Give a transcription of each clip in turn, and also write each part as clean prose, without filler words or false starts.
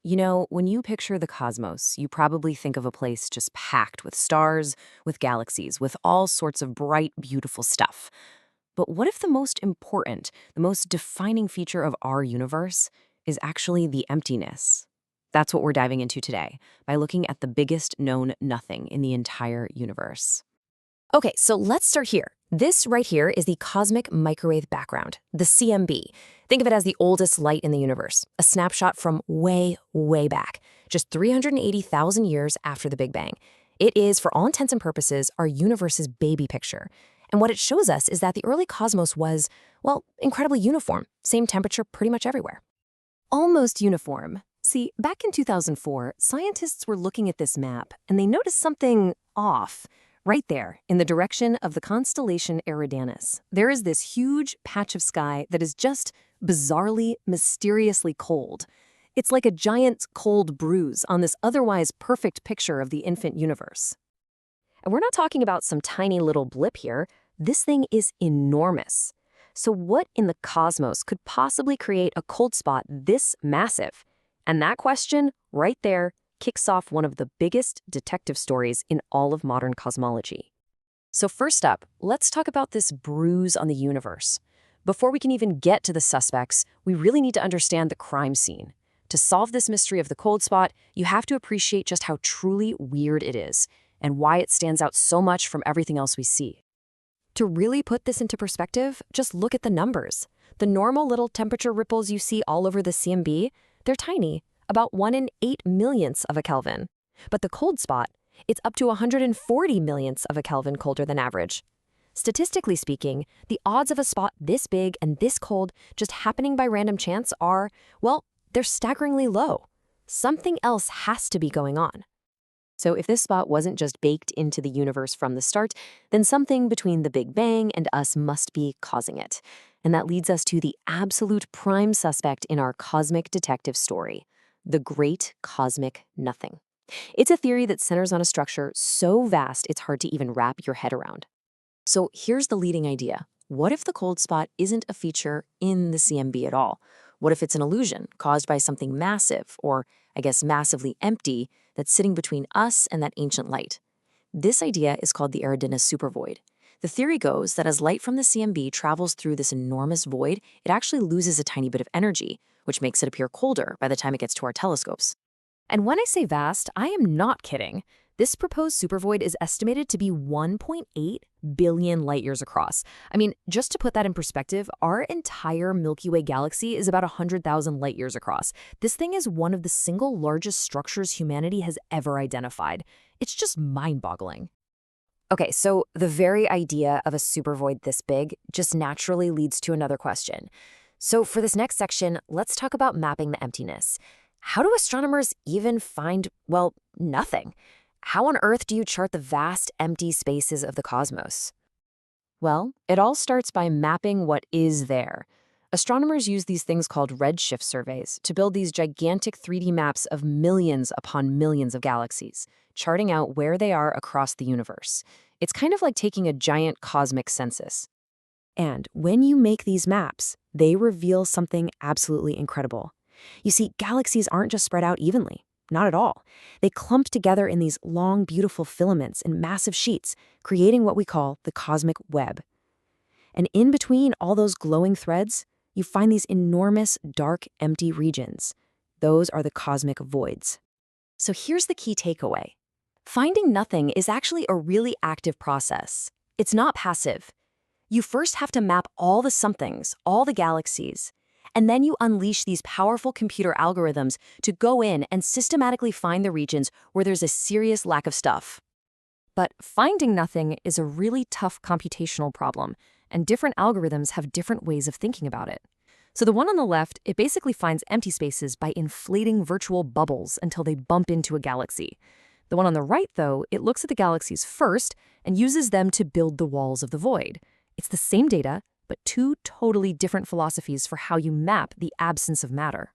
When you picture the cosmos, you probably think of a place just packed with stars, with galaxies, with all sorts of bright, beautiful stuff. But what if the most important, the most defining feature of our universe is actually the emptiness? That's what we're diving into today by looking at the biggest known nothing in the entire universe. Okay, so let's start here. This right here is the cosmic microwave background, the CMB. Think of it as the oldest light in the universe, a snapshot from way, way back, just 380,000 years after the Big Bang. It is, for all intents and purposes, our universe's baby picture. And what it shows us is that the early cosmos was, well, incredibly uniform, same temperature pretty much everywhere. Almost uniform. See, back in 2004, scientists were looking at this map, and they noticed something off. Right there, in the direction of the constellation Eridanus, there is this huge patch of sky that is just bizarrely, mysteriously cold. It's like a giant cold bruise on this otherwise perfect picture of the infant universe. And we're not talking about some tiny little blip here. This thing is enormous. So what in the cosmos could possibly create a cold spot this massive? And that question, right there, kicks off one of the biggest detective stories in all of modern cosmology. So first up, let's talk about this bruise on the universe. Before we can even get to the suspects, we really need to understand the crime scene. To solve this mystery of the cold spot, you have to appreciate just how truly weird it is, and why it stands out so much from everything else we see. To really put this into perspective, just look at the numbers. The normal little temperature ripples you see all over the CMB, they're tiny, about 1 in 8 millionths of a Kelvin. But the cold spot, it's up to 140 millionths of a Kelvin colder than average. Statistically speaking, the odds of a spot this big and this cold just happening by random chance are, well, they're staggeringly low. Something else has to be going on. So if this spot wasn't just baked into the universe from the start, then something between the Big Bang and us must be causing it. And that leads us to the absolute prime suspect in our cosmic detective story, the Great Cosmic Nothing. It's a theory that centers on a structure so vast it's hard to even wrap your head around. So here's the leading idea. What if the cold spot isn't a feature in the CMB at all? What if it's an illusion caused by something massive, or I guess massively empty, that's sitting between us and that ancient light? This idea is called the Eridanus supervoid. The theory goes that as light from the CMB travels through this enormous void, it actually loses a tiny bit of energy, which makes it appear colder by the time it gets to our telescopes. And when I say vast, I am not kidding. This proposed supervoid is estimated to be 1.8 billion light-years across. I mean, just to put that in perspective, our entire Milky Way galaxy is about 100,000 light-years across. This thing is one of the single largest structures humanity has ever identified. It's just mind-boggling. Okay, so the very idea of a supervoid this big just naturally leads to another question. So for this next section, let's talk about mapping the emptiness. How do astronomers even find, well, nothing? How on earth do you chart the vast, empty spaces of the cosmos? Well, it all starts by mapping what is there. Astronomers use these things called redshift surveys to build these gigantic 3D maps of millions upon millions of galaxies, charting out where they are across the universe. It's kind of like taking a giant cosmic census. And when you make these maps, they reveal something absolutely incredible. You see, galaxies aren't just spread out evenly. Not at all. They clump together in these long, beautiful filaments and massive sheets, creating what we call the cosmic web. And in between all those glowing threads, you find these enormous, dark, empty regions. Those are the cosmic voids. So here's the key takeaway. Finding nothing is actually a really active process. It's not passive. You first have to map all the somethings, all the galaxies, and then you unleash these powerful computer algorithms to go in and systematically find the regions where there's a serious lack of stuff. But finding nothing is a really tough computational problem, and different algorithms have different ways of thinking about it. So the one on the left, it basically finds empty spaces by inflating virtual bubbles until they bump into a galaxy. The one on the right, though, it looks at the galaxies first and uses them to build the walls of the void. It's the same data, but two totally different philosophies for how you map the absence of matter.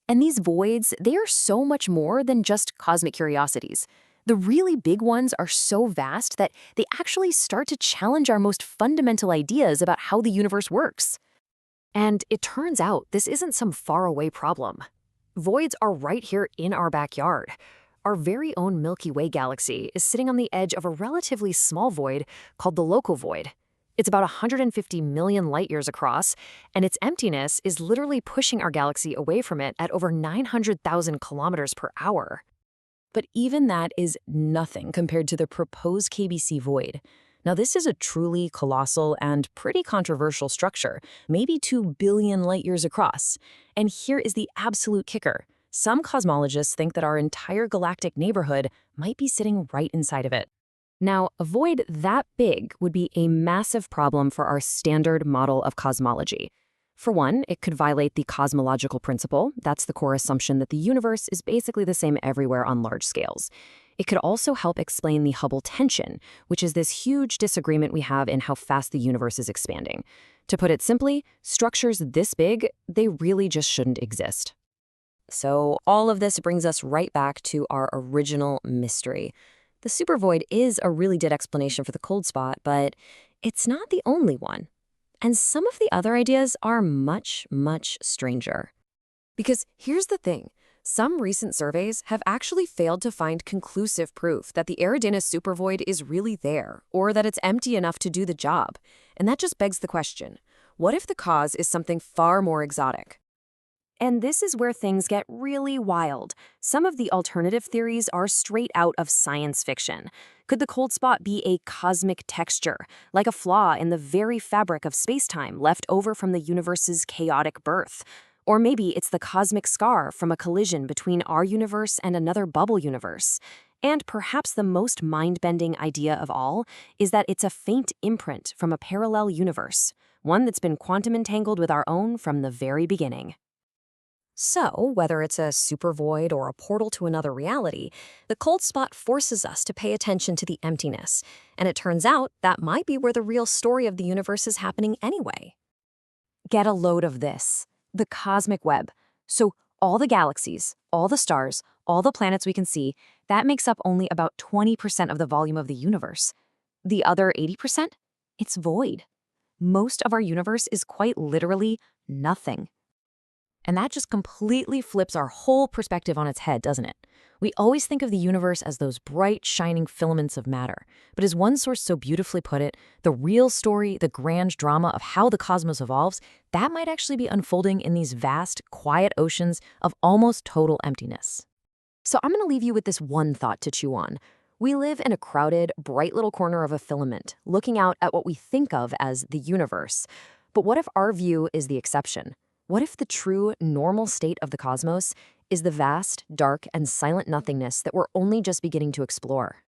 And these voids, they are so much more than just cosmic curiosities. The really big ones are so vast that they actually start to challenge our most fundamental ideas about how the universe works. And it turns out this isn't some faraway problem. Voids are right here in our backyard. Our very own Milky Way galaxy is sitting on the edge of a relatively small void called the local void. It's about 150 million light years across, and its emptiness is literally pushing our galaxy away from it at over 900,000 kilometers per hour. But even that is nothing compared to the proposed KBC void. Now, this is a truly colossal and pretty controversial structure, maybe 2 billion light years across. And here is the absolute kicker. Some cosmologists think that our entire galactic neighborhood might be sitting right inside of it. Now, a void that big would be a massive problem for our standard model of cosmology. For one, it could violate the cosmological principle. That's the core assumption that the universe is basically the same everywhere on large scales. It could also help explain the Hubble tension, which is this huge disagreement we have in how fast the universe is expanding. To put it simply, structures this big, they really just shouldn't exist. So all of this brings us right back to our original mystery. The supervoid is a really good explanation for the cold spot, but it's not the only one. And some of the other ideas are much, much stranger. Because here's the thing. Some recent surveys have actually failed to find conclusive proof that the Eridanus supervoid is really there, or that it's empty enough to do the job. And that just begs the question, what if the cause is something far more exotic? And this is where things get really wild. Some of the alternative theories are straight out of science fiction. Could the cold spot be a cosmic texture, like a flaw in the very fabric of space-time left over from the universe's chaotic birth? Or maybe it's the cosmic scar from a collision between our universe and another bubble universe. And perhaps the most mind-bending idea of all is that it's a faint imprint from a parallel universe, one that's been quantum entangled with our own from the very beginning. So, whether it's a supervoid or a portal to another reality, the cold spot forces us to pay attention to the emptiness. And it turns out that might be where the real story of the universe is happening anyway. Get a load of this. The cosmic web. So all the galaxies, all the stars, all the planets we can see, that makes up only about 20% of the volume of the universe. The other 80%? It's void. Most of our universe is quite literally nothing. And that just completely flips our whole perspective on its head, doesn't it? We always think of the universe as those bright, shining filaments of matter. But as one source so beautifully put it, the real story, the grand drama of how the cosmos evolves, that might actually be unfolding in these vast, quiet oceans of almost total emptiness. So I'm going to leave you with this one thought to chew on. We live in a crowded, bright little corner of a filament, looking out at what we think of as the universe. But what if our view is the exception? What if the true, normal state of the cosmos is the vast, dark, and silent nothingness that we're only just beginning to explore?